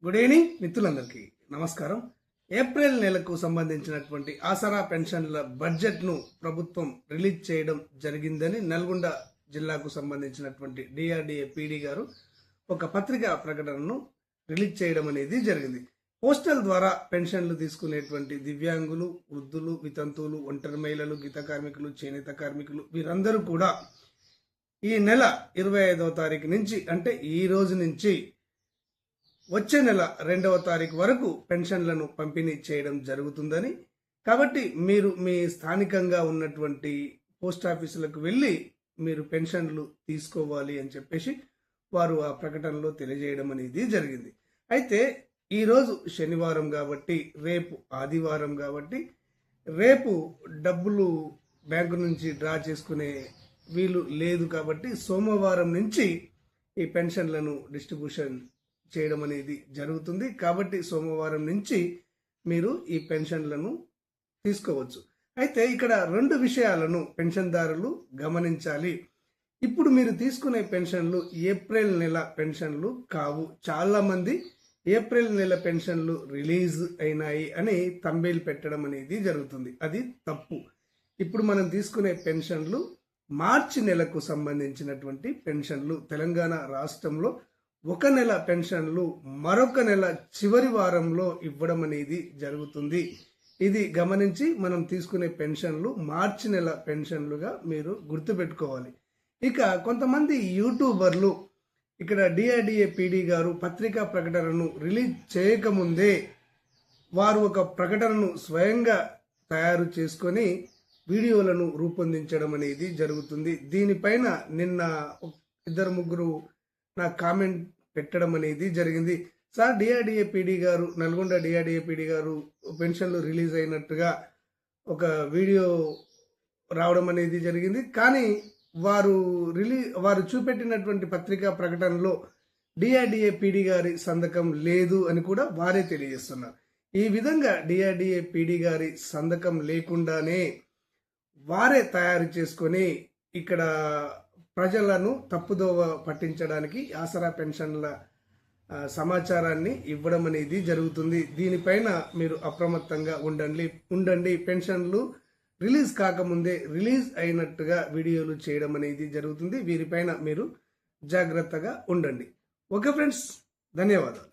Good evening మిత్రులందరికీ నమస్కారం. April నెలకు సంబంధించినటువంటి ఆసరా పెన్షన్ల బడ్జెట్ను ప్రభుత్వం రిలీజ్ చేయడం జరిగిందని నల్గొండ జిల్లాకు సంబంధించినటువంటి డిఆర్డిఏ పీడీ గారు ఒక పత్రికా ప్రకటనను రిలీజ్ చేయడం అనేది జరిగింది. పోస్టల్ ద్వారా పెన్షన్లు తీసుకునేటువంటి దివ్యాంగులు, వృద్ధులు, వితంతువులు, ఒంటరి మహిళలు, గీత కార్మికులు, చేనేత కార్మికులు వీరందరూ కూడా ఈ నెల 25వ తారీఖు నుంచి అంటే ఈ రోజు నుంచి వచ్చే నెల 2వ తారీఖు వరకు పెన్షన్లను పంపిణీ చేయడం జరుగుతుందని, కాబట్టి మీరు మీ స్థానికంగా ఉన్నటువంటి పోస్ట్ ఆఫీసులకు వెళ్ళి మీరు పెన్షన్లు తీసుకోవాలి అని చెప్పేసి వారు ఆ ప్రకటనలో తెలియజేయడం అనేది జరిగింది. అయితే ఈరోజు శనివారం కాబట్టి, రేపు ఆదివారం కాబట్టి, రేపు డబ్బులు బ్యాంకు నుంచి డ్రా చేసుకునే వీలు లేదు కాబట్టి సోమవారం నుంచి ఈ పెన్షన్లను డిస్ట్రిబ్యూషన్ చేయడం అనేది జరుగుతుంది. కాబట్టి సోమవారం నుంచి మీరు ఈ పెన్షన్లను తీసుకోవచ్చు. అయితే ఇక్కడ 2 విషయాలను పెన్షన్దారులు గమనించాలి. ఇప్పుడు మీరు తీసుకునే పెన్షన్లు ఏప్రిల్ నెల పెన్షన్లు కావు. చాలా మంది ఏప్రిల్ నెల పెన్షన్లు రిలీజ్ అయినాయి అని తంబేలు పెట్టడం అనేది జరుగుతుంది. అది తప్పు. ఇప్పుడు మనం తీసుకునే పెన్షన్లు మార్చి నెలకు సంబంధించినటువంటి పెన్షన్లు. తెలంగాణ రాష్ట్రంలో ఒక నెల పెన్షన్లు మరొక నెల చివరి వారంలో ఇవ్వడం అనేది జరుగుతుంది. ఇది గమనించి మనం తీసుకునే పెన్షన్లు మార్చి నెల పెన్షన్లుగా మీరు గుర్తుపెట్టుకోవాలి. ఇక కొంతమంది యూట్యూబర్లు ఇక్కడ డిఆర్డిఏ పీడీ గారు పత్రికా ప్రకటనను రిలీజ్ చేయకముందే వారు ఒక ప్రకటనను స్వయంగా తయారు చేసుకొని వీడియోలను రూపొందించడం అనేది జరుగుతుంది. దీనిపైన నిన్న 2-3 నా కామెంట్ పెట్టడం అనేది జరిగింది. సార్, డిఆర్డిఏ పీడీ గారు, నల్గొండ డిఆర్డిఏ పీడీ గారు పెన్షన్లు రిలీజ్ అయినట్టుగా ఒక వీడియో రావడం అనేది జరిగింది. కానీ వారు చూపెట్టినటువంటి పత్రికా ప్రకటనలో డిఆర్డిఏ పీడీ గారి సంతకం లేదు అని కూడా వారే తెలియజేస్తున్నారు. ఈ విధంగా డిఆర్డిఏ పీడీ గారి సంతకం లేకుండానే వారే తయారు చేసుకొని ఇక్కడ ప్రజలను తప్పుదోవ పట్టించడానికి ఆసరా పెన్షన్ల సమాచారాన్ని ఇవ్వడం అనేది జరుగుతుంది. దీనిపైన మీరు అప్రమత్తంగా ఉండండి. పెన్షన్లు రిలీజ్ కాకముందే రిలీజ్ అయినట్టుగా వీడియోలు చేయడం అనేది జరుగుతుంది. వీరిపైన మీరు జాగ్రత్తగా ఉండండి. ఓకే ఫ్రెండ్స్, ధన్యవాదాలు.